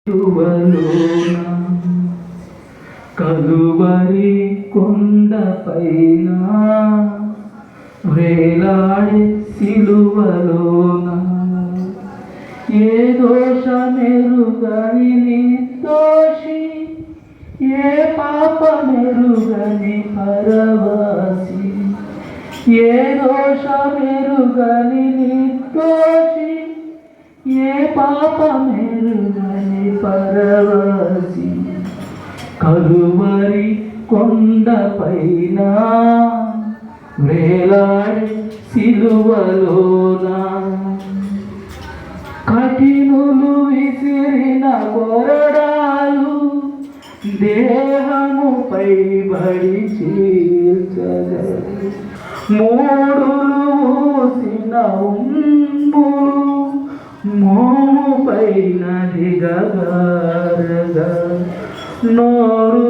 సిలువలోన కలువరి కొండపైన వేలాడే సిలువలోన ఏ దోషమెరుగని నిర్దోషి ఏ పాపమెరుగని పరవాసి ఏ దోషమెరుగని నిర్దోషి ఏ పాపమెరుగని పరవాసి కలువరి కొండపైన వేలాడే సిలువలోన కఠినులు విసిరిన కొరడాలు దేహముపై బడి చీల్చగా మూడులు ఊసిన ఉమ్ములు మోముపైన దిగగారగా నోరు